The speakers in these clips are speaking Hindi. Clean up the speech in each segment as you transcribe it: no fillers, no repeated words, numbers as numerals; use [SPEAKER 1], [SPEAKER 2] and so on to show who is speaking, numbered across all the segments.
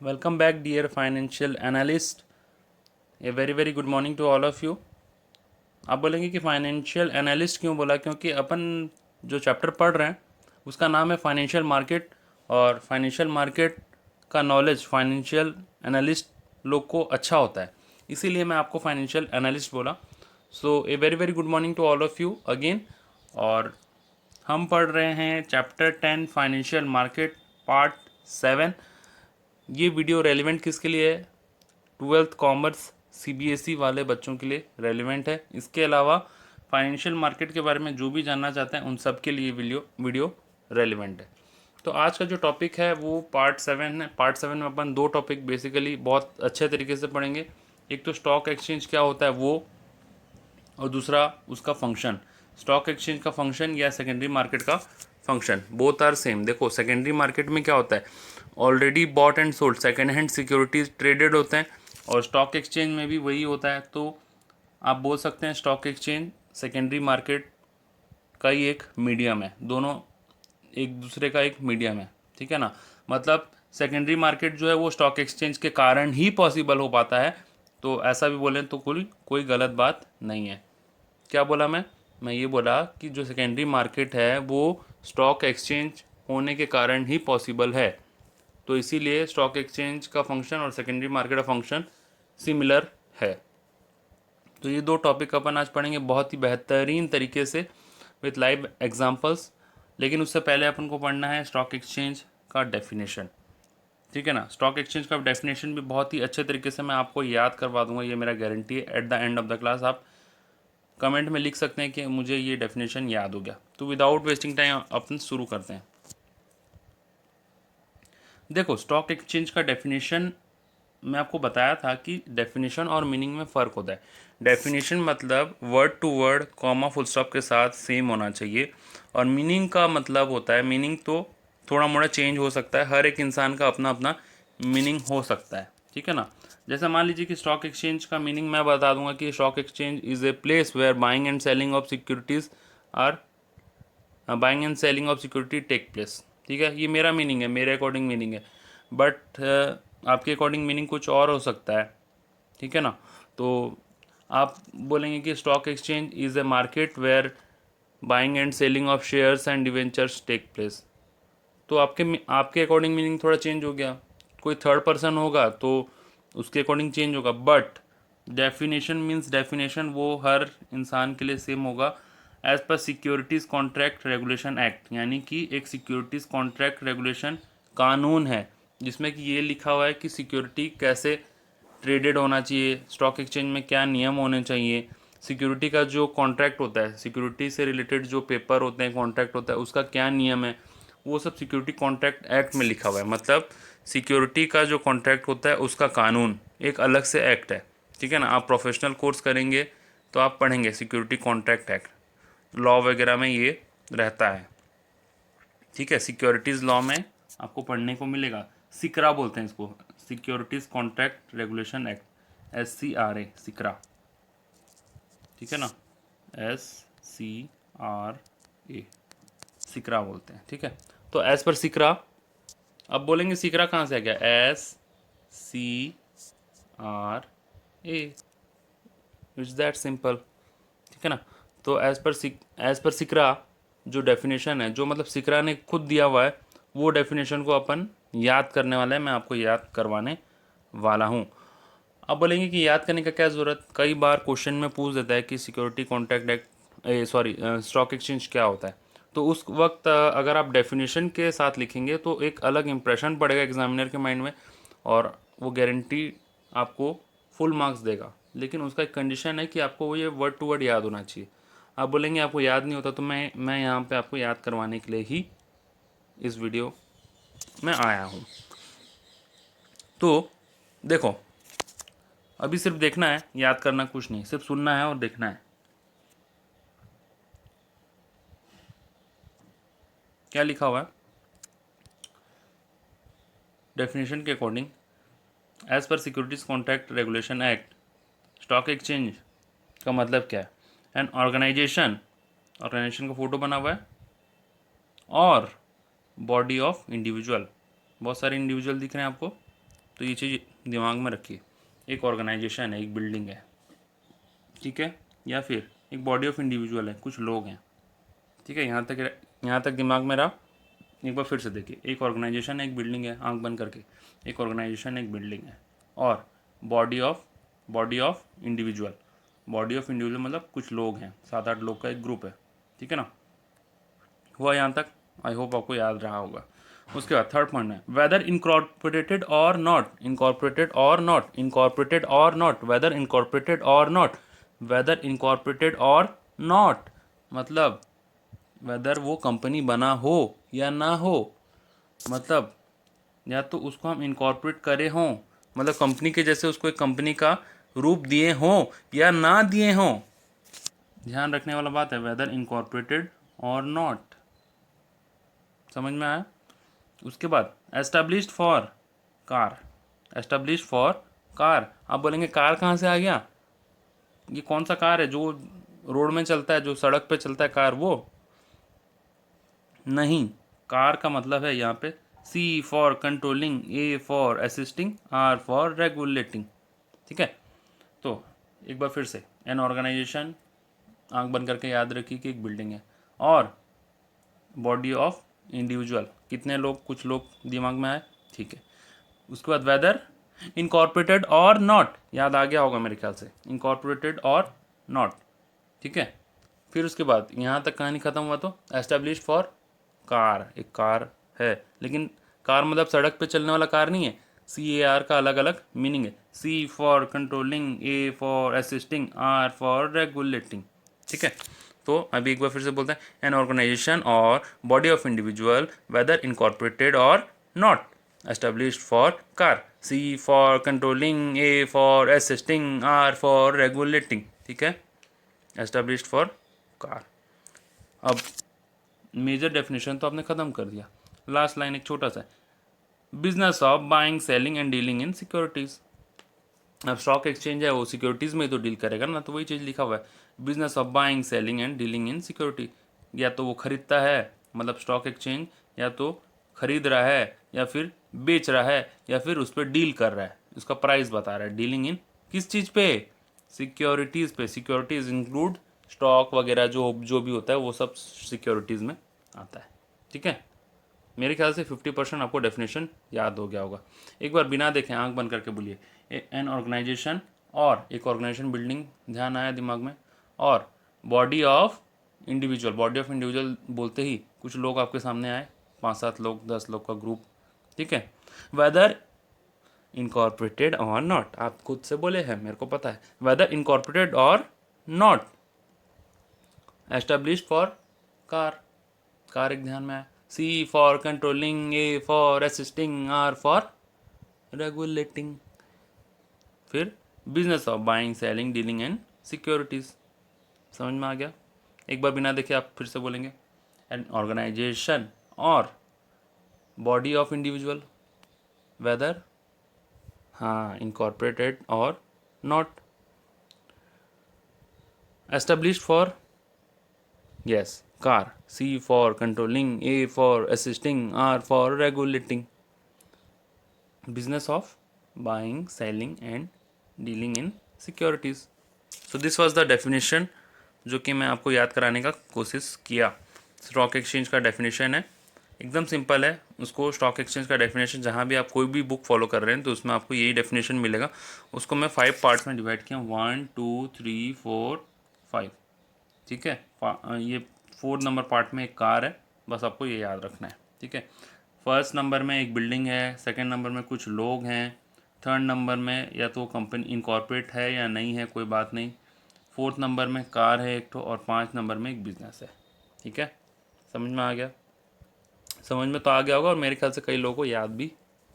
[SPEAKER 1] Welcome back, dear financial analyst. A very good morning to all of you. आप बोलेंगे कि फाइनेंशियल एनालिस्ट क्यों बोला, क्योंकि अपन जो चैप्टर पढ़ रहे हैं उसका नाम है फाइनेंशियल मार्केट, और फाइनेंशियल मार्केट का नॉलेज फाइनेंशियल एनालिस्ट लोग को अच्छा होता है, इसीलिए मैं आपको फाइनेंशियल एनालिस्ट बोला. So a very good morning to all of you again. और हम पढ़ रहे हैं चैप्टर 10 फाइनेंशियल मार्केट पार्ट 7. ये वीडियो रेलिवेंट किसके लिए है? 12th कॉमर्स सीबीएसई वाले बच्चों के लिए रेलिवेंट है. इसके अलावा फाइनेंशियल मार्केट के बारे में जो भी जानना चाहते हैं उन सब के लिए वीडियो रेलिवेंट है. तो आज का जो टॉपिक है वो पार्ट 7 है. पार्ट 7 में अपन दो टॉपिक बेसिकली बहुत अच्छे तरीके से पढ़ेंगे. एक तो स्टॉक एक्सचेंज क्या होता है वो, और दूसरा उसका फंक्शन. स्टॉक एक्सचेंज का फंक्शन या सेकेंडरी मार्केट का फंक्शन, बोथ आर सेम. देखो, सेकेंडरी मार्केट में क्या होता है, already bought and sold second hand securities traded होते हैं, और स्टॉक एक्सचेंज में भी वही होता है. तो आप बोल सकते हैं स्टॉक एक्सचेंज सेकेंडरी मार्केट का ही एक मीडियम है, दोनों एक दूसरे का एक मीडियम है. ठीक है ना. मतलब सेकेंडरी मार्केट जो है वो स्टॉक एक्सचेंज के कारण ही पॉसिबल हो पाता है. तो ऐसा भी बोलें तो कोई गलत बात नहीं है. क्या बोला मैं ये बोला कि जो सेकेंडरी मार्केट है वो स्टॉक एक्सचेंज होने के कारण ही पॉसिबल है. तो इसीलिए स्टॉक एक्सचेंज का फंक्शन और सेकेंडरी मार्केट का फंक्शन सिमिलर है. तो ये दो टॉपिक अपन आज पढ़ेंगे बहुत ही बेहतरीन तरीके से विथ लाइव एग्जांपल्स. लेकिन उससे पहले अपन को पढ़ना है स्टॉक एक्सचेंज का डेफिनेशन. ठीक है ना. स्टॉक एक्सचेंज का डेफिनेशन भी बहुत ही अच्छे तरीके से मैं आपको याद करवा दूंगा, ये मेरा गारंटी है. At the end of the class आप कमेंट में लिख सकते हैं कि मुझे ये डेफिनेशन याद हो गया. तो विदाउट वेस्टिंग टाइम अपन शुरू करते हैं. देखो, स्टॉक एक्सचेंज का डेफिनेशन मैं आपको बताया था कि डेफिनेशन और मीनिंग में फ़र्क होता है. डेफिनेशन मतलब word to word comma full stop के साथ सेम होना चाहिए, और मीनिंग का मतलब होता है, मीनिंग तो थोड़ा मोड़ा चेंज हो सकता है, हर एक इंसान का अपना अपना मीनिंग हो सकता है. ठीक है ना. जैसे मान लीजिए कि स्टॉक एक्सचेंज का मीनिंग मैं बता दूंगा कि stock exchange is a place where buying and selling of securities are buying and selling of security take place. ठीक है, ये मेरा मीनिंग है, मेरे अकॉर्डिंग मीनिंग है. बट आपके अकॉर्डिंग मीनिंग कुछ और हो सकता है. ठीक है ना. तो आप बोलेंगे कि stock exchange is a market where buying and selling of shares and debentures take place. तो आपके अकॉर्डिंग मीनिंग थोड़ा चेंज हो गया. कोई थर्ड पर्सन होगा तो उसके अकॉर्डिंग चेंज होगा. बट डेफिनेशन मीन्स डेफिनेशन वो हर इंसान के लिए सेम होगा. As per securities contract regulation act, यानी कि एक सिक्योरिटीज़ कॉन्ट्रैक्ट रेगुलेशन कानून है जिसमें कि ये लिखा हुआ है कि सिक्योरिटी कैसे ट्रेडेड होना चाहिए, स्टॉक एक्सचेंज में क्या नियम होने चाहिए, सिक्योरिटी का जो कॉन्ट्रैक्ट होता है, सिक्योरिटी से रिलेटेड जो पेपर होते हैं, कॉन्ट्रैक्ट होता है, उसका क्या नियम है, वो सब सिक्योरिटी कॉन्ट्रैक्ट एक्ट में लिखा हुआ है. मतलब सिक्योरिटी का जो कॉन्ट्रैक्ट होता है उसका कानून एक अलग से एक्ट है. ठीक है ना. आप प्रोफेशनल कोर्स करेंगे तो आप पढ़ेंगे सिक्योरिटी कॉन्ट्रैक्ट एक्ट, लॉ वगैरह में ये रहता है. ठीक है. सिक्योरिटीज़ लॉ में आपको पढ़ने को मिलेगा. सिकरा बोलते हैं इसको, securities contract regulation act, SCRA, सिकरा. ठीक है ना. SCRA, सिकरा बोलते हैं. ठीक है. तो एज पर सिकरा, अब बोलेंगे सिकरा कहाँ से आ गया, SCRA, इट्स दैट सिंपल. ठीक है ना. तो एज पर सिकरा जो डेफिनेशन है, जो मतलब सिकरा ने खुद दिया हुआ है, वो डेफिनेशन को अपन याद करने वाले हैं. मैं आपको याद करवाने वाला हूँ. अब बोलेंगे कि याद करने का क्या ज़रूरत, कई बार क्वेश्चन में पूछ देता है कि security contract act, sorry, stock exchange क्या होता है. तो उस वक्त अगर आप डेफिनेशन के साथ लिखेंगे तो एक अलग इंप्रेशन पड़ेगा एग्जामिनर के माइंड में, और वो गारंटी आपको फुल मार्क्स देगा. लेकिन उसका एक कंडीशन है कि आपको वो ये वर्ड टू वर्ड याद होना चाहिए. आप बोलेंगे आपको याद नहीं होता, तो मैं यहाँ पे आपको याद करवाने के लिए ही इस वीडियो में आया हूँ. तो देखो, अभी सिर्फ देखना है, याद करना कुछ नहीं, सिर्फ सुनना है और देखना है. क्या लिखा हुआ है डेफिनेशन के according, as per securities contract regulation act, stock exchange का मतलब क्या है, एन ऑर्गेनाइजेशन, ऑर्गेनाइजेशन का फोटो बना हुआ है, और बॉडी ऑफ इंडिविजुअल, बहुत सारे इंडिविजुअल दिख रहे हैं आपको, तो ये चीज़ दिमाग में रखिए, एक ऑर्गेनाइजेशन है, एक बिल्डिंग है, ठीक है, या फिर एक बॉडी ऑफ इंडिविजुअल है, कुछ लोग हैं, ठीक है। यहाँ तक दिमाग में रहा। एक बार फिर से देखिए, एक ऑर्गेनाइजेशन है, एक बिल्डिंग है, आंख बंद करके, एक ऑर्गेनाइजेशन एक बिल्डिंग है, और बॉडी ऑफ इंडिविजुअल मतलब कुछ लोग हैं, 7-8 लोग का एक ग्रुप है, ठीक है ना। हुआ यहाँ तक? आई होप आपको याद रहा होगा। उसके बाद थर्ड पॉइंट है whether incorporated or not, incorporated or not, incorporated or not, weather incorporated or not, weather incorporated or not, मतलब वेदर वो कंपनी बना हो या ना हो, मतलब या तो उसको हम इनकॉर्पोरेट करे हों, मतलब कंपनी के जैसे उसको एक कंपनी का रूप दिए हों या ना दिए हों। ध्यान रखने वाला बात है, वेदर इनकॉर्पोरेटेड और नॉट, समझ में आया। उसके बाद established for car, established for car, आप बोलेंगे कार कहाँ से आ गया, ये कौन सा कार है जो रोड में चलता है, जो सड़क पे चलता है कार, वो नहीं। कार का मतलब है यहाँ पे C for controlling, A for assisting, R for regulating, ठीक है। तो एक बार फिर से, एन ऑर्गेनाइजेशन, आंख बंद करके याद रखिए कि एक बिल्डिंग है, और बॉडी ऑफ इंडिविजुअल, कितने लोग, कुछ लोग दिमाग में आए, ठीक है। उसके बाद वेदर इनकॉर्पोरेटेड और नॉट, याद आ गया होगा मेरे ख्याल से, इनकॉर्पोरेटेड और नॉट, ठीक है। फिर उसके बाद यहाँ तक कहानी खत्म हुआ, तो एस्टेब्लिश फॉर कार, एक कार है, लेकिन कार मतलब सड़क पे चलने वाला कार नहीं है, CAR का अलग अलग मीनिंग है, C for controlling, A for assisting, R for regulating, ठीक है। तो अभी एक बार फिर से बोलते हैं, एन ऑर्गेनाइजेशन और body of individual weather incorporated or not, established for car, C for controlling, A for assisting, R for regulating, ठीक है, established for car। अब मेजर डेफिनेशन तो आपने ख़त्म कर दिया, लास्ट लाइन एक छोटा सा, business of buying selling and dealing in securities. अब स्टॉक एक्सचेंज है वो सिक्योरिटीज़ में ही तो डील करेगा ना, तो वही चीज़ लिखा हुआ है, business of buying selling and dealing in security, या तो वो खरीदता है, मतलब स्टॉक एक्सचेंज, या तो खरीद रहा है, या फिर बेच रहा है, या फिर उस पर डील कर रहा है, उसका प्राइस बता रहा है, डीलिंग इन किस चीज़ पे, सिक्योरिटीज़ पे। सिक्योरिटीज़ इंक्लूड स्टॉक वगैरह, जो जो भी होता है वो सब सिक्योरिटीज़ में आता है, ठीक है। मेरे ख्याल से 50% आपको डेफिनेशन याद हो गया होगा। एक बार बिना देखे आंख बंद करके बोलिए, एन ऑर्गेनाइजेशन, और एक ऑर्गेनाइजेशन बिल्डिंग, ध्यान आया दिमाग में, और body of individual, body of individual बोलते ही कुछ लोग आपके सामने आए, 5-7 लोग, 10 लोग का ग्रुप, ठीक है। वेदर इनकॉर्पोरेटेड और नॉट, आप खुद से बोले हैं, मेरे को पता है, whether incorporated or not, established for CAR, CAR एक ध्यान में आया, C for controlling, A for assisting, R for regulating, फिर business of buying selling dealing and securities, समझ में आ गया। एक बार बिना देखे आप फिर से बोलेंगे, एन ऑर्गेनाइजेशन और बॉडी ऑफ इंडिविजुअल वेदर, हाँ, incorporated or not, established for, yes, car, C for controlling, A for assisting, R for regulating, business of buying, selling and dealing in securities। So this was the definition जो कि मैं आपको याद कराने का कोशिश किया। स्टॉक एक्सचेंज का डेफिनेशन है, एकदम सिंपल है। उसको स्टॉक एक्सचेंज का डेफिनेशन जहाँ भी आप कोई भी बुक फॉलो कर रहे हैं तो उसमें आपको यही डेफिनेशन मिलेगा। उसको मैं 5 पार्ट्स में डिवाइड किया, 1 2 3 4 5, ठीक है। ये 4 नंबर पार्ट में एक कार है, बस आपको ये याद रखना है, ठीक है। फर्स्ट नंबर में एक बिल्डिंग है, सेकंड नंबर में कुछ लोग हैं, थर्ड नंबर में या तो कंपनी इनकॉर्पोरेट है या नहीं है, कोई बात नहीं, फोर्थ नंबर में कार है एक तो, और 5 नंबर में एक बिजनेस है, ठीक है। समझ में आ गया? समझ में तो आ गया होगा, और मेरे ख्याल से कई लोगों को याद भी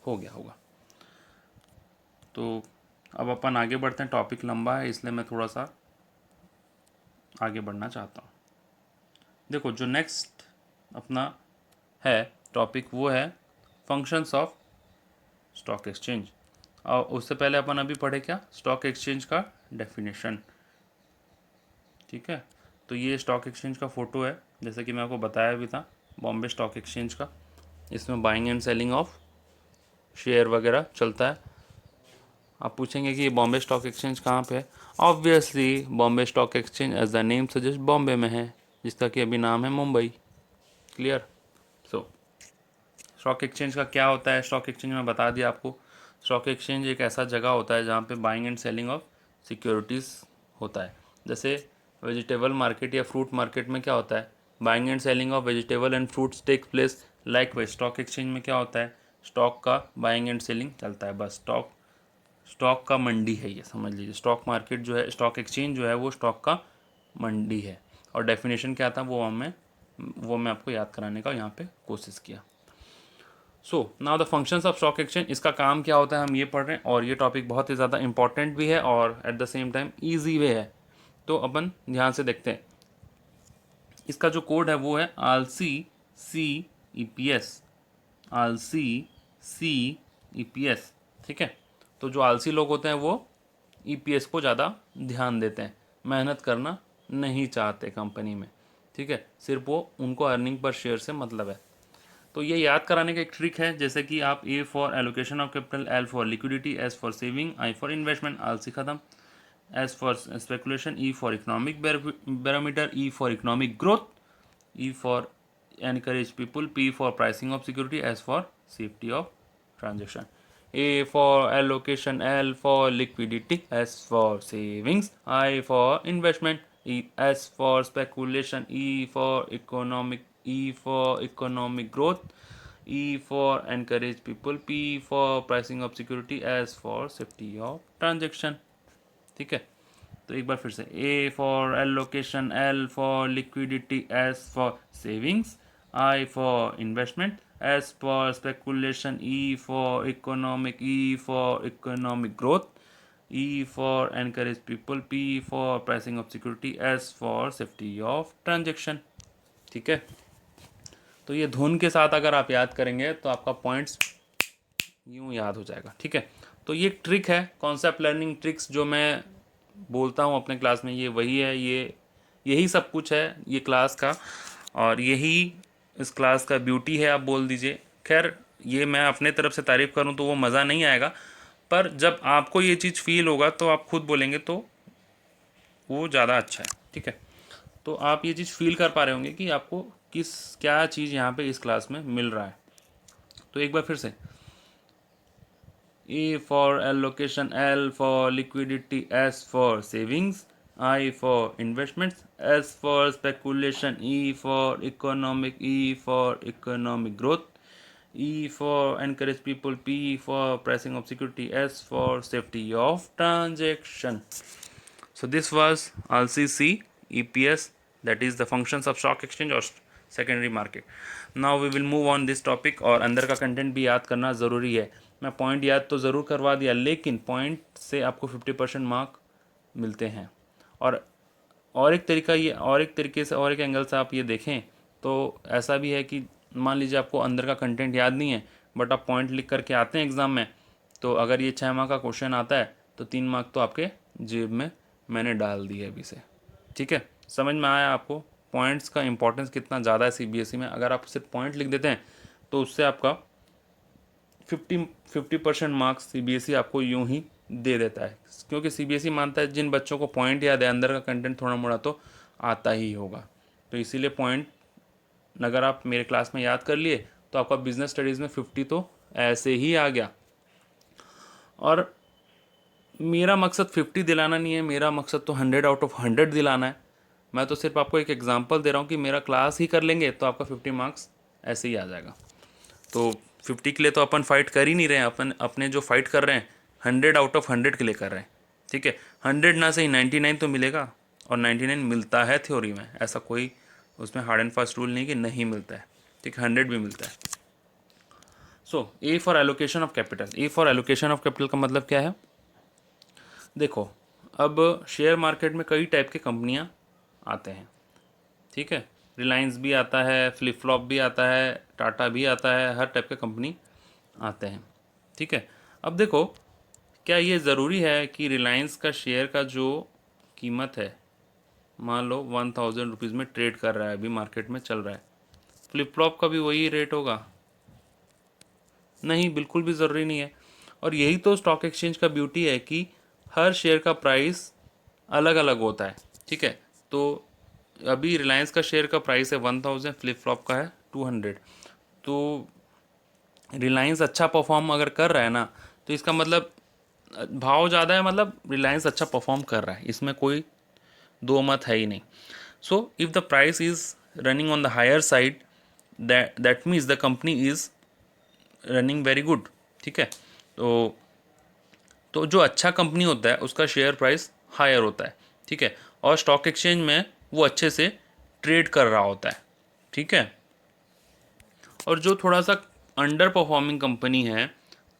[SPEAKER 1] हो गया होगा। तो अब अपन आगे बढ़ते हैं, टॉपिक लंबा है इसलिए मैं थोड़ा सा आगे बढ़ना चाहता हूँ। देखो, जो नेक्स्ट अपना है टॉपिक वो है फंक्शंस ऑफ स्टॉक एक्सचेंज। और उससे पहले अपन अभी पढ़े क्या, स्टॉक एक्सचेंज का डेफिनेशन, ठीक है। तो ये स्टॉक एक्सचेंज का फ़ोटो है, जैसे कि मैं आपको बताया भी था, बॉम्बे स्टॉक एक्सचेंज का। इसमें buying and selling of share वगैरह चलता है। आप पूछेंगे कि ये बॉम्बे स्टॉक एक्सचेंज कहाँ पे है। Obviously Bombay stock exchange as the name suggest Bombay में है, जिसका कि अभी नाम है Mumbai. Clear. So stock exchange का क्या होता है, स्टॉक एक्सचेंज में बता दिया आपको। स्टॉक एक्सचेंज एक ऐसा जगह होता है जहाँ पे buying and selling of securities होता है। जैसे वेजिटेबल मार्केट या फ्रूट मार्केट में क्या होता है, buying and selling of vegetable and fruits take place. Likewise stock exchange में क्या होता है, स्टॉक का बाइंग एंड सेलिंग चलता है। बस स्टॉक का मंडी है ये, समझ लीजिए। स्टॉक मार्केट जो है, स्टॉक एक्सचेंज जो है वो स्टॉक का मंडी है। और डेफिनेशन क्या था वो मैं आपको याद कराने का यहाँ पे कोशिश किया। So now the functions of stock exchange, इसका काम क्या होता है हम ये पढ़ रहे हैं, और ये टॉपिक बहुत ही ज़्यादा इंपॉर्टेंट भी है और at the same time easy way है। तो अपन ध्यान से देखते हैं। इसका जो कोड है वो है RCCEPS, RCCEPS। ठीक है। तो जो आलसी लोग होते हैं वो EPS को ज़्यादा ध्यान देते हैं, मेहनत करना नहीं चाहते कंपनी में। ठीक है, सिर्फ वो उनको अर्निंग पर शेयर से मतलब है। तो ये याद कराने का एक ट्रिक है, जैसे कि आप A for allocation of capital, L for liquidity, S for saving, I for investment, आलसी खत्म, S for speculation, E for economic barometer, E for economic growth, E for encourage people, P for pricing of security, S for safety of transaction. A for allocation, L for liquidity, S for savings, I for investment, S for speculation, E for economic growth, E for encourage people, P for pricing of security, S for safety of transaction. ठीक है। तो एक बार फिर से, A for allocation, L for liquidity, S for savings, I for investment, S for speculation, E for economic growth, E for encourage people, P for pricing of security, S for safety of transaction. ठीक है। तो ये धुन के साथ अगर आप याद करेंगे तो आपका पॉइंट्स यूँ याद हो जाएगा। ठीक है। तो ये ट्रिक है, कॉन्सेप्ट लर्निंग ट्रिक्स जो मैं बोलता हूँ अपने क्लास में, ये वही है, यही सब कुछ है ये क्लास का, और यही इस क्लास का ब्यूटी है आप बोल दीजिए। खैर, ये मैं अपने तरफ से तारीफ़ करूँ तो वो मज़ा नहीं आएगा, पर जब आपको ये चीज़ फील होगा तो आप खुद बोलेंगे तो वो ज़्यादा अच्छा है। ठीक है। तो आप ये चीज़ फील कर पा रहे होंगे कि आपको क्या चीज़ यहाँ पे इस क्लास में मिल रहा है। तो एक बार फिर से, E for allocation, L for liquidity, S for savings, I for investments, S for speculation, E for economic growth, E for encourage people, P for pricing of security, S for safety of transaction. So this was RCC EPS, that is the functions of stock exchange or secondary market. Now we will move on this topic, और अंदर का कंटेंट भी याद करना ज़रूरी है। मैं पॉइंट याद तो ज़रूर करवा दिया, लेकिन पॉइंट से आपको 50% मार्क मिलते हैं। और एक तरीका ये, और एक तरीके से, और एक एंगल से आप ये देखें तो ऐसा भी है कि मान लीजिए आपको अंदर का कंटेंट याद नहीं है, बट आप पॉइंट लिख करके आते हैं एग्ज़ाम में, तो अगर ये 6 मार्क का क्वेश्चन आता है तो 3 मार्क तो आपके जेब में मैंने डाल दिए अभी से। ठीक है, समझ में आया आपको पॉइंट्स का इंपॉर्टेंस कितना ज़्यादा है CBSE में। अगर आप सिर्फ पॉइंट लिख देते हैं तो उससे आपका 50% मार्क्स CBSE आपको यूं ही दे देता है, क्योंकि CBSE मानता है जिन बच्चों को पॉइंट याद है, अंदर का कंटेंट थोड़ा मोड़ा तो आता ही होगा। तो इसीलिए पॉइंट अगर आप मेरे क्लास में याद कर लिए तो आपका बिजनेस स्टडीज़ में 50 तो ऐसे ही आ गया। और मेरा मकसद 50 दिलाना नहीं है, मेरा मकसद तो 100 आउट ऑफ 100 दिलाना है। मैं तो सिर्फ आपको एक एग्जांपल दे रहा हूँ कि मेरा क्लास ही कर लेंगे तो आपका 50 मार्क्स ऐसे ही आ जाएगा। तो 50 के लिए तो अपन फाइट कर ही नहीं रहे हैं, अपन अपने जो फाइट कर रहे हैं 100 आउट ऑफ 100 के लिए कर रहे हैं। ठीक है, 100 ना सही 99 तो मिलेगा, और 99 मिलता है थ्योरी में, ऐसा कोई उसमें हार्ड एंड फास्ट रूल नहीं कि नहीं मिलता है। ठीक है, 100 भी मिलता है। So A for allocation of capital, A for allocation of capital का मतलब क्या है? देखो, अब शेयर मार्केट में कई टाइप के कंपनियां आते हैं। ठीक है, रिलायंस भी आता है, फ्लिप फ्लॉप भी आता है, टाटा भी आता है, हर टाइप के कंपनी आते हैं। ठीक है, अब देखो, क्या ये ज़रूरी है कि रिलायंस का शेयर का जो कीमत है, मान लो 1000 रुपीज़ में ट्रेड कर रहा है, अभी मार्केट में चल रहा है, फ्लिप फ्लॉप का भी वही रेट होगा? नहीं, बिल्कुल भी ज़रूरी नहीं है। और यही तो स्टॉक एक्सचेंज का ब्यूटी है कि हर शेयर का प्राइस अलग अलग होता है, ठीक है। तो अभी रिलायंस का शेयर का प्राइस है 1000, फ्लिप फ्लॉप का है 200। तो रिलायंस अच्छा परफॉर्म अगर कर रहा है ना, तो इसका मतलब भाव ज़्यादा है, मतलब रिलायंस अच्छा परफॉर्म कर रहा है, इसमें कोई दो मत है ही नहीं। So if the price is running on the higher side, that means the company is running very good, ठीक है। तो जो अच्छा कंपनी होता है उसका शेयर प्राइस हायर होता है, ठीक है, और स्टॉक एक्सचेंज में वो अच्छे से ट्रेड कर रहा होता है, ठीक है। और जो थोड़ा सा अंडर परफॉर्मिंग कंपनी है,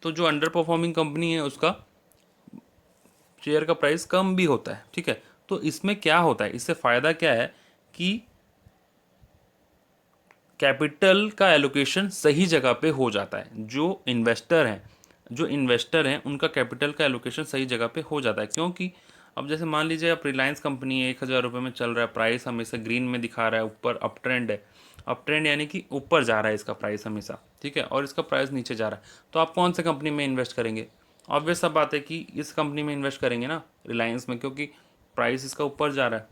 [SPEAKER 1] तो जो अंडर परफॉर्मिंग कंपनी है उसका शेयर का प्राइस कम भी होता है, ठीक है। तो इसमें क्या होता है, इससे फ़ायदा क्या है कि कैपिटल का एलोकेशन सही जगह पे हो जाता है। जो इन्वेस्टर हैं उनका कैपिटल का एलोकेशन सही जगह पे हो जाता है, क्योंकि अब जैसे मान लीजिए आप रिलायंस कंपनी है, 1000 रुपये में चल रहा है, प्राइस हमेशा ग्रीन में दिखा रहा है, ऊपर अप ट्रेंड है, अप ट्रेंड यानी कि ऊपर जा रहा है इसका प्राइस हमेशा, ठीक है, और इसका प्राइस नीचे जा रहा है। तो आप कौन से कंपनी में इन्वेस्ट करेंगे? ऑब्वियस सा बात है कि इस कंपनी में इन्वेस्ट करेंगे ना, रिलायंस में, क्योंकि प्राइस इसका ऊपर जा रहा है।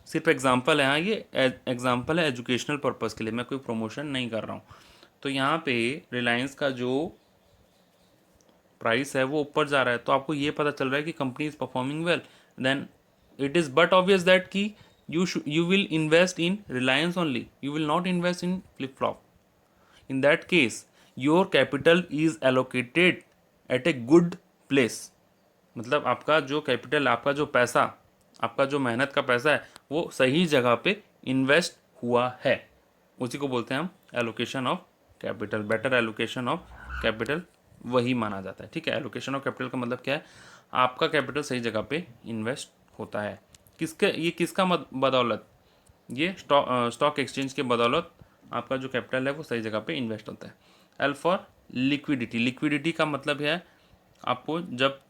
[SPEAKER 1] सिर्फ एग्जांपल है, हाँ, ये एग्जांपल है एजुकेशनल पर्पज़ के लिए, मैं कोई प्रमोशन नहीं कर रहा हूँ। तो यहाँ पे रिलायंस का जो प्राइस है वो ऊपर जा रहा है, तो आपको ये पता चल रहा है कि company is performing well, then it is but obvious that कि you will invest in Reliance only, you will not invest in flip flop. In that case your capital is allocated at a good place. मतलब आपका जो कैपिटल, आपका जो पैसा, आपका जो मेहनत का पैसा है वो सही जगह पे इन्वेस्ट हुआ है, उसी को बोलते हैं हम allocation of capital, better allocation of capital, वही माना जाता है, ठीक है। एलोकेशन ऑफ कैपिटल का मतलब क्या है, आपका कैपिटल सही जगह पे इन्वेस्ट होता है। किसका बदौलत, ये स्टॉक एक्सचेंज के बदौलत आपका जो कैपिटल है वो सही जगह पे इन्वेस्ट होता है। एल फॉर लिक्विडिटी, लिक्विडिटी का मतलब है आपको जब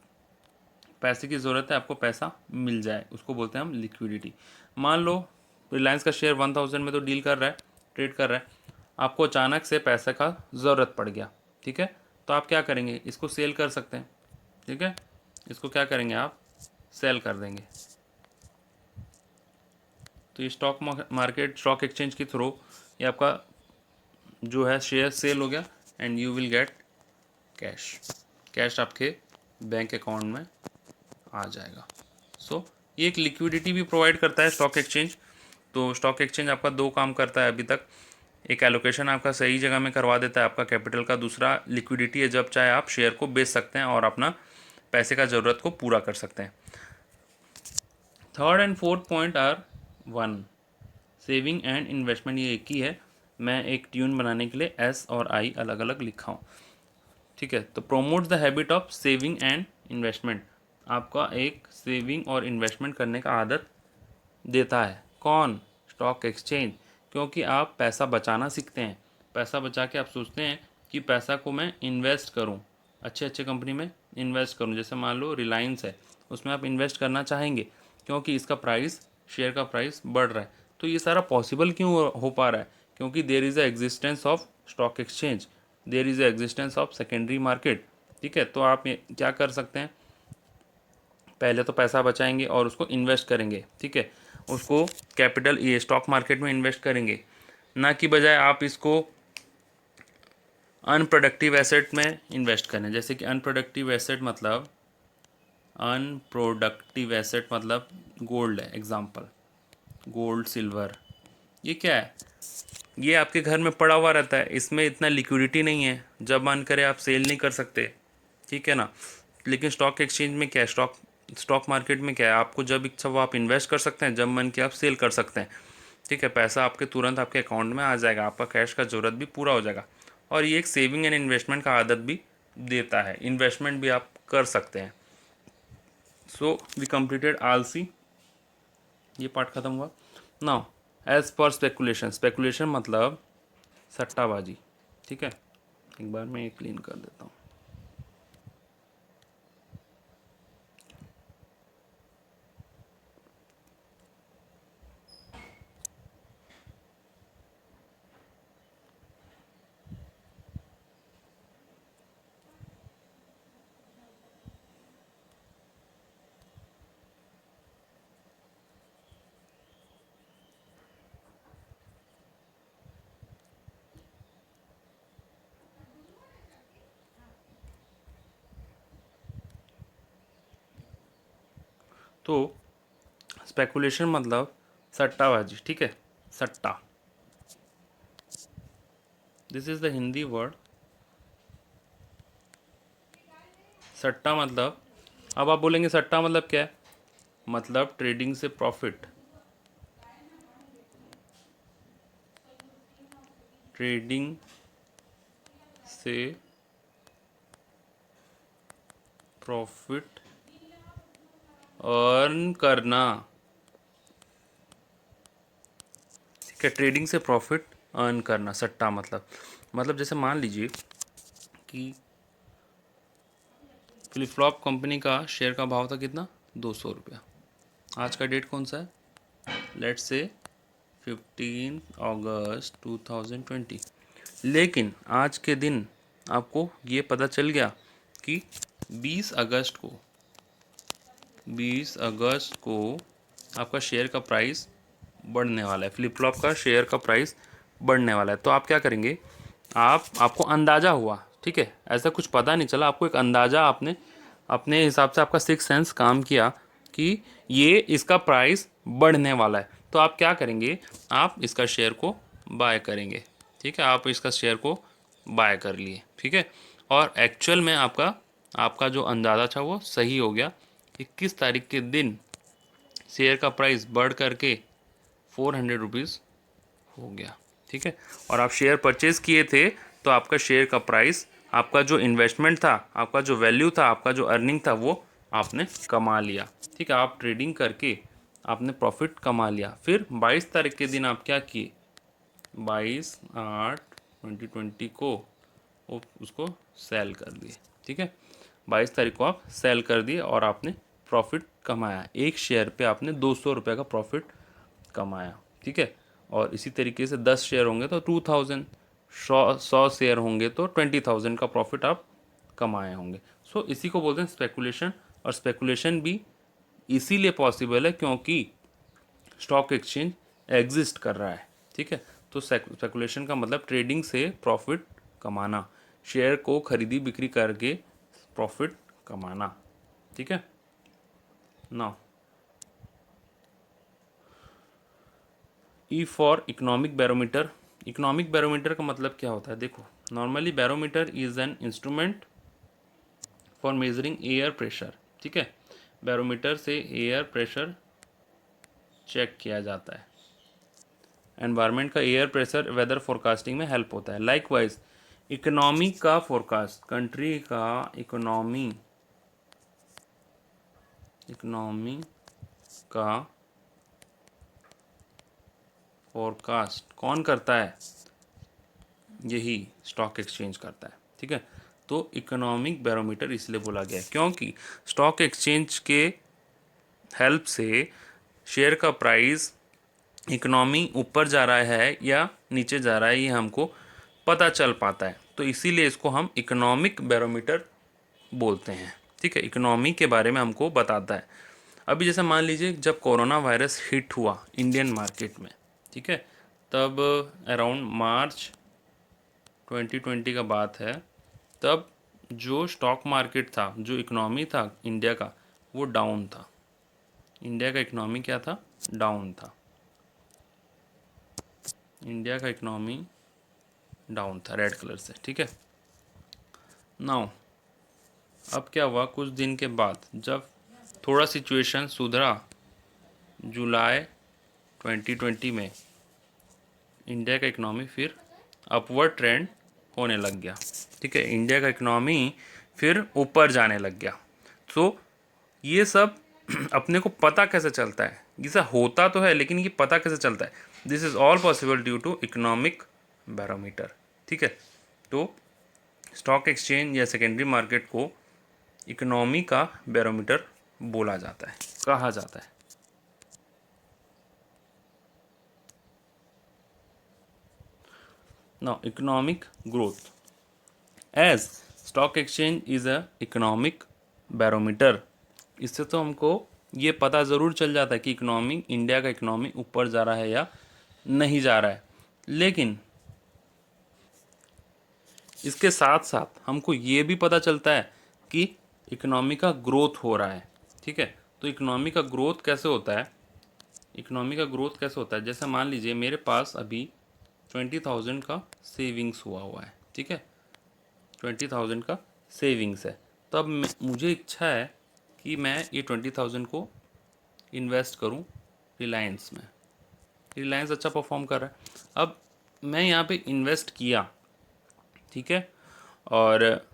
[SPEAKER 1] पैसे की ज़रूरत है, आपको पैसा मिल जाए, उसको बोलते हैं हम लिक्विडिटी। मान लो रिलायंस का शेयर 1000 में तो डील कर रहा है, ट्रेड कर रहा है, आपको अचानक से पैसे का ज़रूरत पड़ गया, ठीक है, तो आप क्या करेंगे, इसको सेल कर सकते हैं, ठीक है, इसको क्या करेंगे आप, सेल कर देंगे। तो ये स्टॉक एक्सचेंज के थ्रू ये आपका जो है शेयर सेल हो गया, and you will get cash, cash आपके बैंक अकाउंट में आ जाएगा। सो ये एक लिक्विडिटी भी प्रोवाइड करता है स्टॉक एक्सचेंज। तो स्टॉक एक्सचेंज आपका दो काम करता है अभी तक, एक एलोकेशन आपका सही जगह में करवा देता है आपका कैपिटल का, दूसरा लिक्विडिटी है, जब चाहे आप शेयर को बेच सकते हैं और अपना पैसे का ज़रूरत को पूरा कर सकते हैं। Third and fourth point are one, saving and investment, ये एक ही है, मैं एक ट्यून बनाने के लिए एस और आई अलग अलग लिखा हूँ, ठीक है। तो promote the habit of saving and investment, आपका एक सेविंग और इन्वेस्टमेंट करने का आदत देता है कौन, स्टॉक एक्सचेंज, क्योंकि आप पैसा बचाना सीखते हैं, पैसा बचा के आप सोचते हैं कि पैसा को मैं इन्वेस्ट करूं, अच्छे अच्छे कंपनी में इन्वेस्ट करूं, जैसे मान लो रिलायंस है, उसमें आप इन्वेस्ट करना चाहेंगे क्योंकि इसका प्राइस, शेयर का प्राइस बढ़ रहा है। तो ये सारा पॉसिबल क्यों हो पा रहा है, क्योंकि there is a existence of stock exchange, there is a existence of secondary market, ठीक है। तो आप क्या कर सकते हैं, पहले तो पैसा बचाएंगे और उसको इन्वेस्ट करेंगे, ठीक है, उसको कैपिटल ये स्टॉक मार्केट में इन्वेस्ट करेंगे, ना कि बजाय आप इसको अनप्रोडक्टिव एसेट में इन्वेस्ट करें। जैसे कि अनप्रोडक्टिव एसेट मतलब गोल्ड है, एग्जांपल गोल्ड, सिल्वर, ये क्या है, ये आपके घर में पड़ा हुआ रहता है, इसमें इतना लिक्विडिटी नहीं है, जब मन करे आप सेल नहीं कर सकते, ठीक है ना। लेकिन स्टॉक एक्सचेंज में क्या है, स्टॉक मार्केट में क्या है, आपको जब इच्छा वो आप इन्वेस्ट कर सकते हैं, जब मन किया आप सेल कर सकते हैं, ठीक है, पैसा आपके तुरंत आपके अकाउंट में आ जाएगा, आपका कैश का ज़रूरत भी पूरा हो जाएगा। और ये एक सेविंग एंड इन्वेस्टमेंट का आदत भी देता है, इन्वेस्टमेंट भी आप कर सकते हैं। सो वी कंप्लीटेड आलसी, ये पार्ट खत्म हुआ। Now as per speculation, speculation मतलब सट्टाबाजी, ठीक है, एक बार मैं ये क्लीन कर देता हूँ। तो स्पेकुलेशन मतलब सट्टाबाजी, ठीक है, सट्टा, this is the Hindi word. सट्टा मतलब, अब आप बोलेंगे सट्टा मतलब क्या है, मतलब ट्रेडिंग से प्रॉफिट, ट्रेडिंग से प्रॉफिट अर्न करना, ठीक है, ट्रेडिंग से प्रॉफिट अर्न करना, सट्टा मतलब जैसे मान लीजिए कि फ्लिप फ्लॉप कंपनी का शेयर का भाव था कितना, 200 रुपया। आज का डेट कौन सा है, लेट्स से 15 अगस्त 2020। लेकिन आज के दिन आपको ये पता चल गया कि 20 अगस्त को आपका शेयर का प्राइस बढ़ने वाला है, फ्लिप फ्लॉप का शेयर का प्राइस बढ़ने वाला है। तो आप क्या करेंगे, आपको अंदाज़ा हुआ, ठीक है, ऐसा कुछ पता नहीं चला, आपको एक अंदाज़ा, आपने अपने हिसाब से आपका सिक्स सेंस काम किया कि ये इसका प्राइस बढ़ने वाला है। तो आप क्या करेंगे, आप इसका शेयर को बाय करेंगे, ठीक है, आप इसका शेयर को बाय कर लिए, ठीक है, और एक्चुअल में आपका जो अंदाज़ा था वो सही हो गया। 21 तारीख के दिन शेयर का प्राइस बढ़ करके 400 रुपीज़ हो गया, ठीक है, और आप शेयर परचेज़ किए थे तो आपका शेयर का प्राइस, आपका जो इन्वेस्टमेंट था, आपका जो वैल्यू था, आपका जो अर्निंग था वो आपने कमा लिया, ठीक है, आप ट्रेडिंग करके आपने प्रॉफिट कमा लिया। फिर 22 तारीख के दिन आप क्या किए, 22/8/2020 को उसको सेल कर दिए, ठीक है, 22 तारीख को आप सेल कर दिए और आपने प्रॉफिट कमाया, एक शेयर पे आपने 200 रुपये का प्रॉफिट कमाया, ठीक है, और इसी तरीके से 10 शेयर होंगे तो 2000, 100 शेयर होंगे तो 20,000 का प्रॉफिट आप कमाए होंगे। सो इसी को बोलते हैं स्पेकुलेशन, और स्पेकुलेशन भी इसीलिए पॉसिबल है क्योंकि स्टॉक एक्सचेंज एग्जिस्ट कर रहा है, ठीक है। तो स्पेकुलेशन का मतलब ट्रेडिंग से प्रॉफिट कमाना, शेयर को खरीदी बिक्री करके प्रॉफिट कमाना, ठीक है। Now E for economic barometer. Economic barometer का मतलब क्या होता है, देखो, normally barometer is an instrument for measuring air pressure, ठीक है, बैरोमीटर से एयर प्रेशर चेक किया जाता है, एनवायरनमेंट का एयर प्रेशर वेदर फोरकास्टिंग में हेल्प होता है। लाइकवाइज इकोनॉमी का फोरकास्ट, कंट्री का इकोनॉमी का फोरकास्ट कौन करता है, यही स्टॉक एक्सचेंज करता है, ठीक है। तो इकोनॉमिक बैरोमीटर इसलिए बोला गया है क्योंकि स्टॉक एक्सचेंज के हेल्प से शेयर का प्राइस, इकोनॉमी ऊपर जा रहा है या नीचे जा रहा है, ये हमको पता चल पाता है, तो इसीलिए इसको हम इकोनॉमिक बैरोमीटर बोलते हैं, ठीक है, इकोनॉमी के बारे में हमको बताता है। अभी जैसे मान लीजिए जब कोरोना वायरस हिट हुआ इंडियन मार्केट में, ठीक है, तब अराउंड मार्च 2020 का बात है, तब जो स्टॉक मार्केट था, जो इकोनॉमी था इंडिया का, वो डाउन था, इंडिया का इकोनॉमी क्या था, डाउन था, इंडिया का इकोनॉमी डाउन था रेड कलर से, ठीक है। नाउ अब क्या हुआ, कुछ दिन के बाद जब थोड़ा सिचुएशन सुधरा, जुलाई 2020 में इंडिया का इकोनॉमी फिर अपवर्ड ट्रेंड होने लग गया, ठीक है, इंडिया का इकोनॉमी फिर ऊपर जाने लग गया। तो ये सब अपने को पता कैसे चलता है, ये सब होता तो है लेकिन ये पता कैसे चलता है, this is all possible due to economic barometer, ठीक है। तो स्टॉक एक्सचेंज या सेकेंडरी मार्केट को इकोनॉमी का बैरोमीटर बोला जाता है, कहा जाता है। Now economic growth, as stock exchange is a economic barometer, इससे तो हमको ये पता ज़रूर चल जाता है कि इकोनॉमी, इंडिया का इकोनॉमी ऊपर जा रहा है या नहीं जा रहा है, लेकिन इसके साथ साथ हमको ये भी पता चलता है कि इकोनॉमी का ग्रोथ हो रहा है, ठीक है। तो इकोनॉमी का ग्रोथ कैसे होता है, इकोनॉमी का ग्रोथ कैसे होता है, जैसे मान लीजिए मेरे पास अभी 20,000 का सेविंग्स हुआ है, ठीक है, 20,000 का सेविंग्स है। तो अब मुझे इच्छा है कि मैं ये 20,000 को इन्वेस्ट करूं रिलायंस में। रिलायंस अच्छा परफॉर्म कर रहा है, अब मैं यहाँ पे इन्वेस्ट किया, ठीक है, और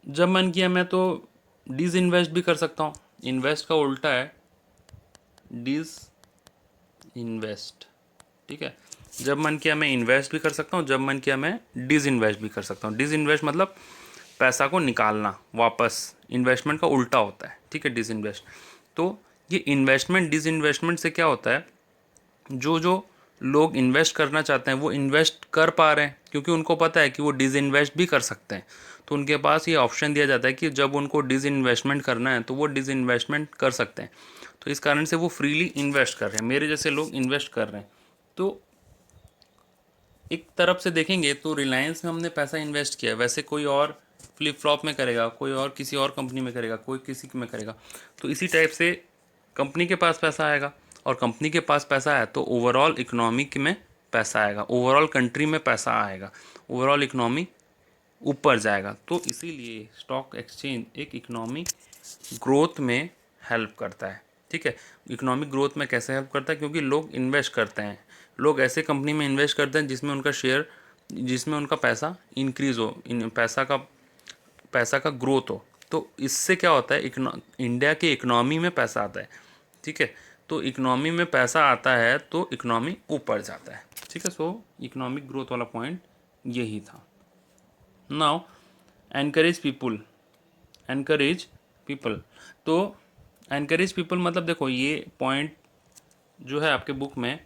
[SPEAKER 1] जब मन किया मैं तो डिस इन्वेस्ट भी कर सकता हूँ। इन्वेस्ट का उल्टा है डिस इन्वेस्ट, ठीक है। जब मन किया मैं इन्वेस्ट भी कर सकता हूँ, जब मन किया मैं डिस इन्वेस्ट भी कर सकता हूँ। डिस इन्वेस्ट मतलब पैसा को निकालना वापस, इन्वेस्टमेंट का उल्टा होता है, ठीक है, डिस इन्वेस्ट। तो ये इन्वेस्टमेंट डिस इन्वेस्टमेंट से क्या होता है, जो जो लोग इन्वेस्ट करना चाहते हैं वो इन्वेस्ट कर पा रहे हैं, क्योंकि उनको पता है कि वो डिस इन्वेस्ट भी कर सकते हैं। तो उनके पास ये ऑप्शन दिया जाता है कि जब उनको डिस इन्वेस्टमेंट करना है तो वो डिस इन्वेस्टमेंट कर सकते हैं। तो इस कारण से वो फ्रीली इन्वेस्ट कर रहे हैं, मेरे जैसे लोग इन्वेस्ट कर रहे हैं। तो एक तरफ से देखेंगे तो रिलायंस में हमने पैसा इन्वेस्ट किया है, वैसे कोई और फ्लिप फ्लॉप में करेगा, कोई और किसी और कंपनी में करेगा, कोई किसी में करेगा। तो इसी टाइप से कंपनी के पास पैसा आएगा, और कंपनी के पास पैसा है तो ओवरऑल इकोनॉमिक में पैसा आएगा, ओवरऑल कंट्री में पैसा आएगा, ओवरऑल इकोनॉमी ऊपर जाएगा। तो इसीलिए स्टॉक एक्सचेंज एक इकोनॉमी ग्रोथ में हेल्प करता है, ठीक है। इकोनॉमिक ग्रोथ में कैसे हेल्प करता है, क्योंकि लोग इन्वेस्ट करते हैं, लोग ऐसे कंपनी में इन्वेस्ट करते हैं जिसमें उनका शेयर, जिसमें उनका पैसा इंक्रीज़ हो, पैसा का ग्रोथ हो। तो इससे क्या होता है, इंडिया की इकोनॉमी में पैसा आता है, ठीक है। तो इकोनॉमी में पैसा आता है तो इकोनॉमी ऊपर जाता है, ठीक है। सो इकोनॉमिक ग्रोथ वाला पॉइंट यही था। Now encourage people, encourage people, तो एनकरेज पीपल मतलब देखो ये पॉइंट जो है आपके बुक में,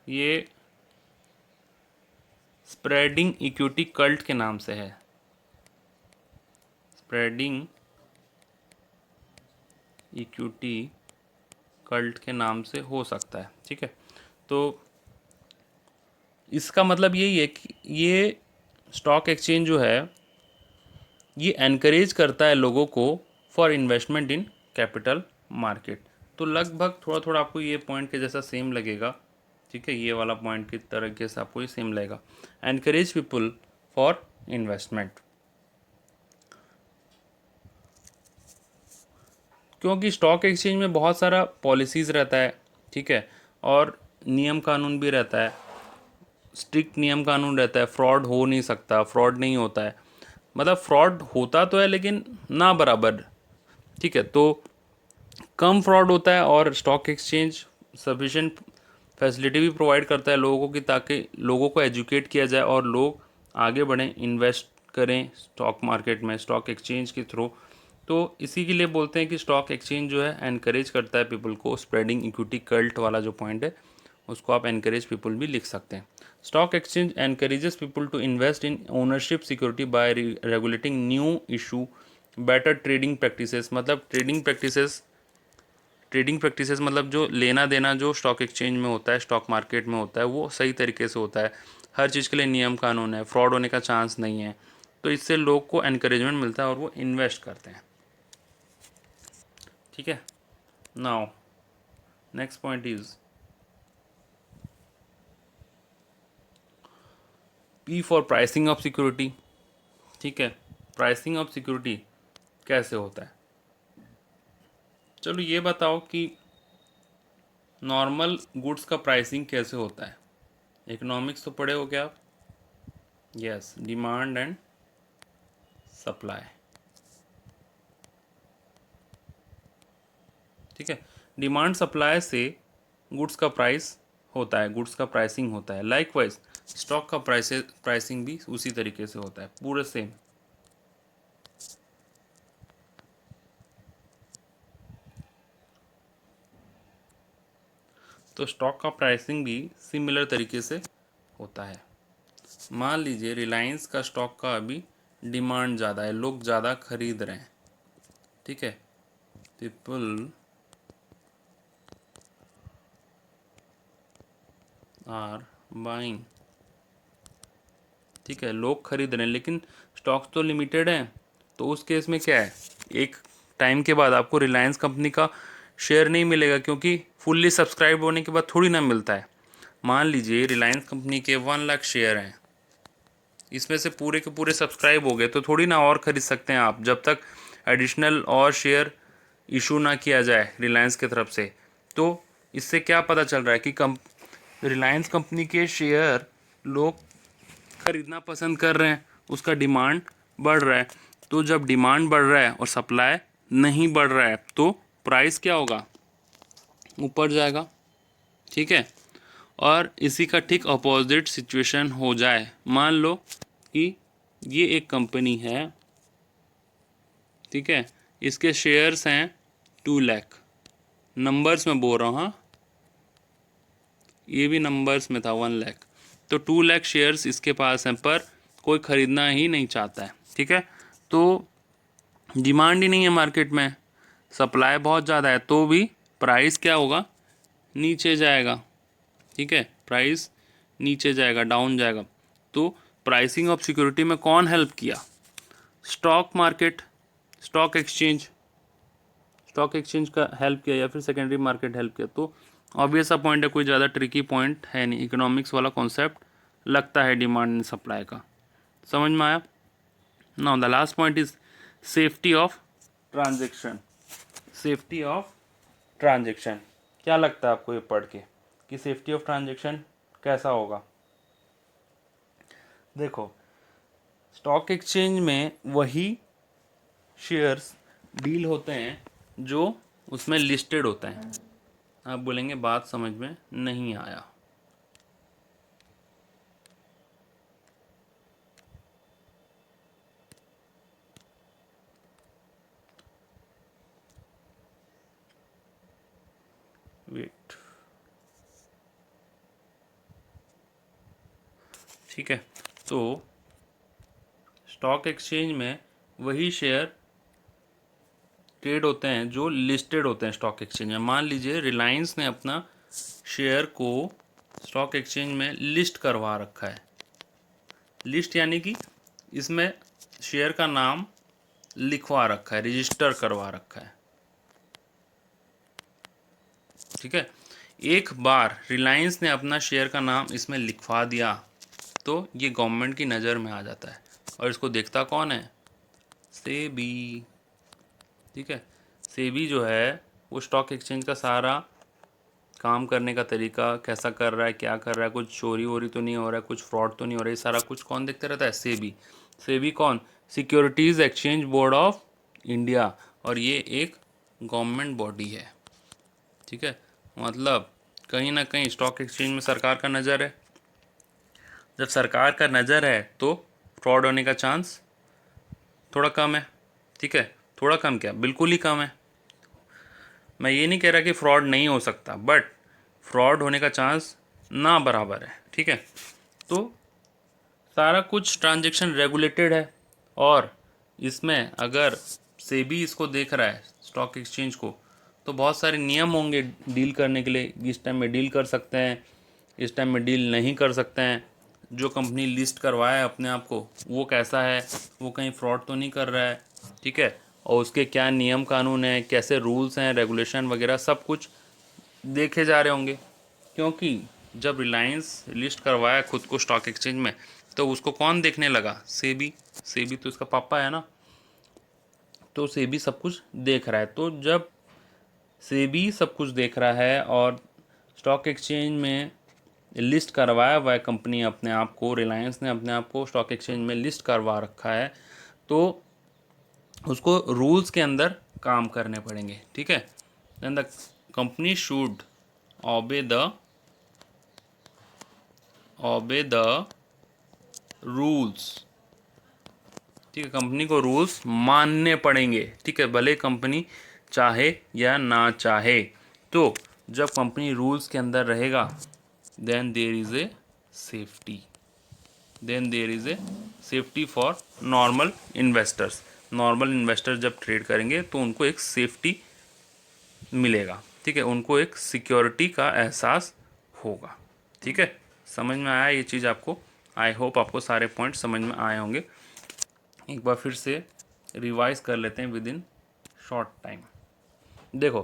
[SPEAKER 1] ये स्प्रेडिंग इक्विटी कल्ट के नाम से है, स्प्रेडिंग इक्विटी कल्ट के नाम से हो सकता है, ठीक है। तो इसका मतलब यही है कि ये स्टॉक एक्सचेंज जो है ये एनकरेज करता है लोगों को for investment in capital market. तो लगभग थोड़ा थोड़ा आपको ये पॉइंट के जैसा सेम लगेगा, ठीक है, ये वाला पॉइंट की तरीके से आपको ये सेम लगेगा, एनकरेज पीपल फॉर इन्वेस्टमेंट। क्योंकि स्टॉक एक्सचेंज में बहुत सारा पॉलिसीज़ रहता है, ठीक है, और नियम कानून भी रहता है, स्ट्रिक्ट नियम कानून रहता है, फ्रॉड हो नहीं सकता, फ्रॉड नहीं होता है, मतलब फ्रॉड होता तो है लेकिन ना बराबर, ठीक है। तो कम फ्रॉड होता है, और स्टॉक एक्सचेंज सफिशेंट फैसिलिटी भी प्रोवाइड करता है लोगों को कि ताकि लोगों को एजुकेट किया जाए और लोग आगे बढ़ें, इन्वेस्ट करें स्टॉक मार्केट में स्टॉक एक्सचेंज के थ्रू। तो इसी के लिए बोलते हैं कि स्टॉक एक्सचेंज जो है एनकरेज करता है पीपल को, स्प्रेडिंग इक्विटी कल्ट वाला जो पॉइंट है उसको आप एनकरेज पीपल भी लिख सकते हैं। Stock exchange encourages people to invest in ownership security by regulating new issue better trading practices, मतलब ट्रेडिंग प्रैक्टिसेस मतलब जो लेना देना जो स्टॉक एक्सचेंज में होता है, स्टॉक मार्केट में होता है, वो सही तरीके से होता है, हर चीज़ के लिए नियम कानून है, फ्रॉड होने का चांस नहीं है। तो इससे लोग को एनकरेजमेंट मिलता है और वो इन्वेस्ट करते हैं, ठीक है। Now next point is P for pricing of security, ठीक है। प्राइसिंग ऑफ सिक्योरिटी कैसे होता है, चलो ये बताओ कि नॉर्मल गुड्स का प्राइसिंग कैसे होता है। इकोनॉमिक्स तो पढ़े हो क्या आप? यस, डिमांड एंड सप्लाई, ठीक है। डिमांड सप्लाई से गुड्स का प्राइस होता है, गुड्स का प्राइसिंग होता है। लाइकवाइज स्टॉक का प्राइसिंग भी उसी तरीके से होता है, पूरे सेम। तो स्टॉक का प्राइसिंग भी सिमिलर तरीके से होता है। मान लीजिए रिलायंस का स्टॉक का अभी डिमांड ज़्यादा है, लोग ज़्यादा खरीद रहे हैं, ठीक है, पीपल आर बाइंग, ठीक है, लोग खरीद रहे हैं लेकिन स्टॉक्स तो लिमिटेड हैं। तो उस केस में क्या है, एक टाइम के बाद आपको रिलायंस कंपनी का शेयर नहीं मिलेगा, क्योंकि फुल्ली सब्सक्राइब होने के बाद थोड़ी ना मिलता है। मान लीजिए रिलायंस कंपनी के 1 लाख शेयर हैं, इसमें से पूरे के पूरे सब्सक्राइब हो गए तो थोड़ी ना और ख़रीद सकते हैं आप, जब तक एडिशनल और शेयर इशू ना किया जाए रिलायंस की तरफ से। तो इससे क्या पता चल रहा है कि रिलायंस कंपनी के शेयर लोग खरीदना पसंद कर रहे हैं, उसका डिमांड बढ़ रहा है। तो जब डिमांड बढ़ रहा है और सप्लाई नहीं बढ़ रहा है तो प्राइस क्या होगा, ऊपर जाएगा। ठीक है, और इसी का ठीक अपोजिट सिचुएशन हो जाए, मान लो कि ये एक कंपनी है, ठीक है, इसके शेयर्स हैं 2 लाख, नंबर्स में बोल रहा हूँ, हाँ ये भी नंबर्स में था 1 लाख, तो 2 लाख शेयर्स इसके पास हैं पर कोई ख़रीदना ही नहीं चाहता है। ठीक है, तो डिमांड ही नहीं है मार्केट में, सप्लाई बहुत ज़्यादा है, तो भी प्राइस क्या होगा, नीचे जाएगा। ठीक है, प्राइस नीचे जाएगा, डाउन जाएगा। तो प्राइसिंग ऑफ सिक्योरिटी में कौन हेल्प किया, स्टॉक मार्केट, स्टॉक एक्सचेंज का हेल्प किया या फिर सेकेंडरी मार्केट हेल्प किया। तो ऑब्वियस सा पॉइंट है, कोई ज़्यादा ट्रिकी पॉइंट है नहीं, इकोनॉमिक्स वाला कॉन्सेप्ट लगता है डिमांड एंड सप्लाई का। समझ में आया। Now the last point is safety of transaction. Safety of transaction, क्या लगता है आपको ये पढ़ के कि सेफ्टी ऑफ ट्रांजेक्शन कैसा होगा। देखो, स्टॉक एक्सचेंज में वही शेयर्स डील होते हैं जो उसमें लिस्टेड होते हैं। आप बोलेंगे बात समझ में नहीं आया। वेट, ठीक है, तो स्टॉक एक्सचेंज में वही शेयर ट्रेड होते हैं जो लिस्टेड होते हैं स्टॉक एक्सचेंज में। मान लीजिए रिलायंस ने अपना शेयर को स्टॉक एक्सचेंज में लिस्ट करवा रखा है। लिस्ट यानी कि इसमें शेयर का नाम लिखवा रखा है, रजिस्टर करवा रखा है। ठीक है, एक बार रिलायंस ने अपना शेयर का नाम इसमें लिखवा दिया तो ये गवर्नमेंट की नज़र में आ जाता है, और इसको देखता कौन है, सेबी। ठीक है, सेबी जो है वो स्टॉक एक्सचेंज का सारा काम करने का तरीका कैसा कर रहा है, क्या कर रहा है, कुछ चोरी वोरी तो नहीं हो रहा है, कुछ फ्रॉड तो नहीं हो रहा है, सारा कुछ कौन देखते रहता है, सेबी। सेबी कौन, securities exchange board of India, और ये एक गवर्नमेंट बॉडी है। ठीक है, मतलब कहीं ना कहीं स्टॉक एक्सचेंज में सरकार का नज़र है। जब सरकार का नज़र है तो फ्रॉड होने का चांस थोड़ा कम है। ठीक है, थोड़ा कम क्या, बिल्कुल ही कम है। मैं ये नहीं कह रहा कि फ्रॉड नहीं हो सकता, बट फ्रॉड होने का चांस ना बराबर है। ठीक है, तो सारा कुछ ट्रांजैक्शन रेगुलेटेड है, और इसमें अगर सेबी इसको देख रहा है स्टॉक एक्सचेंज को, तो बहुत सारे नियम होंगे डील करने के लिए। इस टाइम में डील कर सकते हैं, इस टाइम में डील नहीं कर सकते हैं। जो कंपनी लिस्ट करवाया है अपने आप को, वो कैसा है, वो कहीं फ्रॉड तो नहीं कर रहा है। ठीक है, और उसके क्या नियम कानून हैं, कैसे रूल्स हैं, रेगुलेशन वगैरह सब कुछ देखे जा रहे होंगे। क्योंकि जब रिलायंस लिस्ट करवाया खुद को स्टॉक एक्सचेंज में, तो उसको कौन देखने लगा, सेबी। सेबी तो इसका पापा है ना, तो सेबी सब कुछ देख रहा है। तो जब सेबी सब कुछ देख रहा है और स्टॉक एक्सचेंज में लिस्ट करवाया हुआ है कंपनी अपने आप को, रिलायंस ने अपने आप को स्टॉक एक्सचेंज में लिस्ट करवा रखा है, तो उसको रूल्स के अंदर काम करने पड़ेंगे। ठीक है, then the company should obey the rules. ठीक है, कंपनी को रूल्स मानने पड़ेंगे। ठीक है, भले कंपनी चाहे या ना चाहे। तो जब कंपनी रूल्स के अंदर रहेगा, then there is a safety, for normal investors. Normal investor जब ट्रेड करेंगे तो उनको एक सेफ्टी मिलेगा। ठीक है, उनको एक सिक्योरिटी का एहसास होगा। ठीक है, समझ में आया ये चीज़ आपको। आई होप आपको सारे पॉइंट समझ में आए होंगे। एक बार फिर से रिवाइज कर लेते हैं विद इन शॉर्ट टाइम। देखो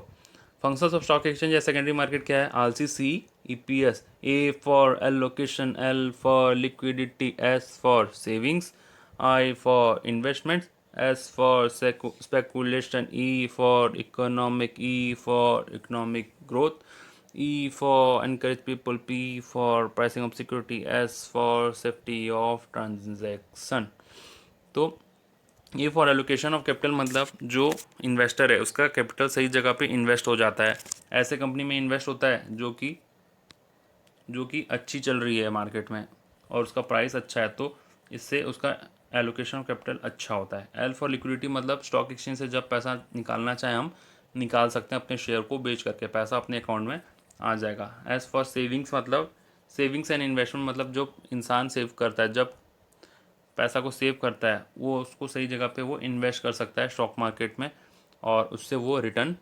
[SPEAKER 1] फंक्शंस ऑफ स्टॉक एक्सचेंज या सेकेंडरी मार्केट क्या है, RCC EPS, A for allocation, L for liquidity, S for savings, I for investments, S for speculation, E for economic, E for economic growth, E for encourage people, P for pricing of security, S for safety of transaction। तो ये फॉर एलोकेशन ऑफ कैपिटल मतलब जो इन्वेस्टर है उसका कैपिटल सही जगह पे इन्वेस्ट हो जाता है, ऐसे कंपनी में इन्वेस्ट होता है जो कि अच्छी चल रही है मार्केट में और उसका प्राइस अच्छा है, तो इससे उसका एलोकेशन ऑफ कैपिटल अच्छा होता है। एल फॉर लिक्विडिटी मतलब स्टॉक एक्सचेंज से जब पैसा निकालना चाहे हम निकाल सकते हैं, अपने शेयर को बेच करके पैसा अपने अकाउंट में आ जाएगा। एज फॉर सेविंग्स मतलब सेविंग्स एंड इन्वेस्टमेंट मतलब जो इंसान सेव करता है, जब पैसा को सेव करता है वो उसको सही जगह पे वो इन्वेस्ट कर सकता है स्टॉक मार्केट में और उससे वो रिटर्न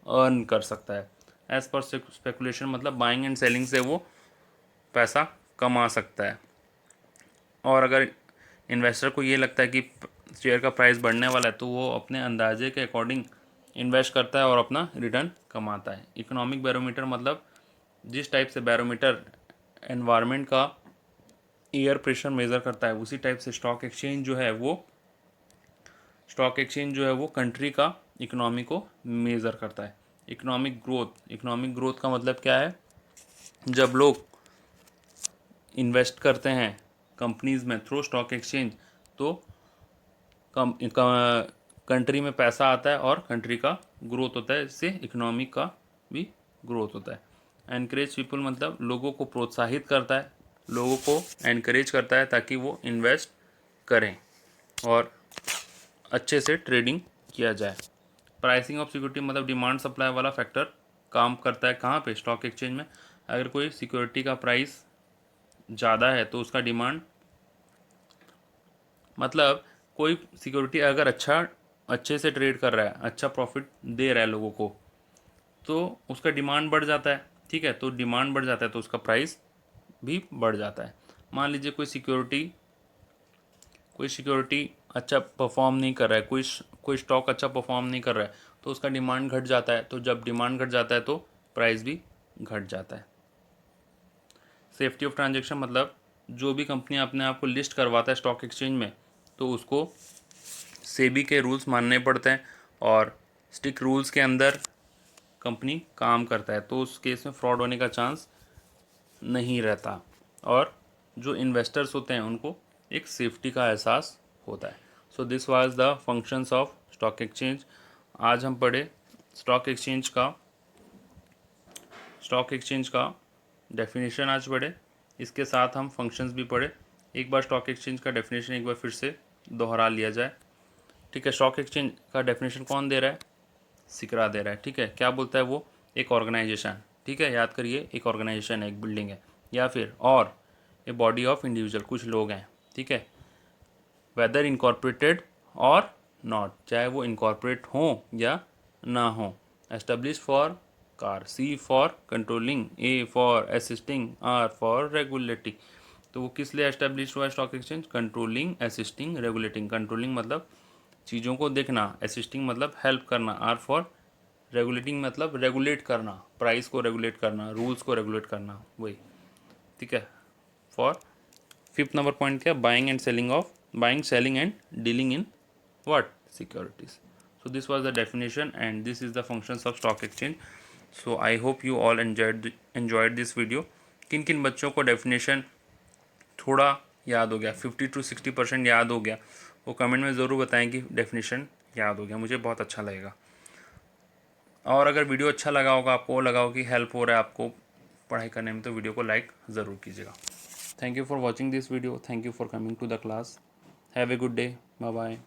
[SPEAKER 1] अर्न कर सकता है। एज पर स्पेकुलेशन मतलब बाइंग एंड सेलिंग से वो पैसा कमा सकता है। और अगर इन्वेस्टर को ये लगता है कि शेयर का प्राइस बढ़ने वाला है तो वो अपने अंदाजे के अकॉर्डिंग इन्वेस्ट करता है और अपना रिटर्न कमाता है। इकोनॉमिक बैरोमीटर मतलब जिस टाइप से बैरोमीटर एनवायरनमेंट का एयर प्रेशर मेज़र करता है उसी टाइप से स्टॉक एक्सचेंज जो है वो कंट्री का इकोनॉमी को मेज़र करता है। इकोनॉमिक ग्रोथ का मतलब क्या है, जब लोग इन्वेस्ट करते हैं कंपनीज में थ्रू स्टॉक एक्सचेंज तो कंट्री में पैसा आता है और कंट्री का ग्रोथ होता है, इससे इकोनॉमी का भी ग्रोथ होता है। एनकरेज पीपल मतलब लोगों को प्रोत्साहित करता है, लोगों को एनकरेज करता है ताकि वो इन्वेस्ट करें और अच्छे से ट्रेडिंग किया जाए। प्राइसिंग ऑफ सिक्योरिटी मतलब डिमांड सप्लाई वाला फैक्टर काम करता है कहाँ पे, स्टॉक एक्सचेंज में। अगर कोई सिक्योरिटी का प्राइस ज़्यादा है तो उसका डिमांड मतलब कोई सिक्योरिटी अगर अच्छे से ट्रेड कर रहा है, अच्छा प्रॉफिट दे रहा है लोगों को, तो उसका डिमांड बढ़ जाता है। ठीक है, तो डिमांड बढ़ जाता है तो उसका प्राइस भी बढ़ जाता है। मान लीजिए कोई सिक्योरिटी अच्छा परफॉर्म नहीं कर रहा है, कोई स्टॉक अच्छा परफॉर्म नहीं कर रहा है तो उसका डिमांड घट जाता है, तो जब डिमांड घट जाता है तो प्राइस भी घट जाता है। सेफ्टी ऑफ ट्रांजेक्शन मतलब जो भी कंपनी अपने आप को लिस्ट करवाता है स्टॉक एक्सचेंज में तो उसको सेबी के रूल्स मानने पड़ते हैं और स्टिक रूल्स के अंदर कंपनी काम करता है, तो उस केस में फ्रॉड होने का चांस नहीं रहता और जो इन्वेस्टर्स होते हैं उनको एक सेफ्टी का एहसास होता है। So this was the functions of stock exchange. आज हम पढ़े स्टॉक एक्सचेंज का डेफिनेशन आज पढ़े, इसके साथ हम फंक्शंस भी पढ़े। एक बार स्टॉक एक्सचेंज का डेफिनेशन एक बार फिर से दोहरा लिया जाए। ठीक है, स्टॉक एक्सचेंज का डेफिनेशन कौन दे रहा है, सिकरा दे रहा है। ठीक है, क्या बोलता है वो, एक ऑर्गेनाइजेशन। ठीक है, याद करिए, एक ऑर्गेनाइजेशन है, एक बिल्डिंग है या फिर और ए बॉडी ऑफ इंडिविजुअल, कुछ लोग हैं। ठीक है, वेदर इनकॉर्पोरेटेड और नॉट, चाहे वो इनकॉर्पोरेट हों या ना हो। Establish for car, C for controlling, A for assisting, R for regulating. तो वो किस लिए एस्टेब्लिश हुआ है stock exchange, controlling, assisting, regulating. Controlling मतलब चीज़ों को देखना, असिस्टिंग मतलब हेल्प करना, R फॉर रेगुलेटिंग मतलब रेगुलेट करना, प्राइस को रेगुलेट करना, रूल्स को रेगुलेट करना, वही। ठीक है, फॉर फिफ्थ नंबर पॉइंट क्या, buying selling and dealing in what, securities. So this was the definition and this is the functions of stock exchange. So I hope you all enjoyed this video. किन किन बच्चों को डेफिनेशन थोड़ा याद हो गया, 50 to 60% याद हो गया, वो कमेंट में ज़रूर बताएं कि डेफिनेशन याद हो गया, मुझे बहुत अच्छा लगेगा। और अगर वीडियो अच्छा लगा होगा, आपको लगा हो कि हेल्प हो रहा है आपको पढ़ाई करने में, तो वीडियो को लाइक ज़रूर कीजिएगा। Thank you for watching this video, thank you for coming to the class, have a good day, bye bye.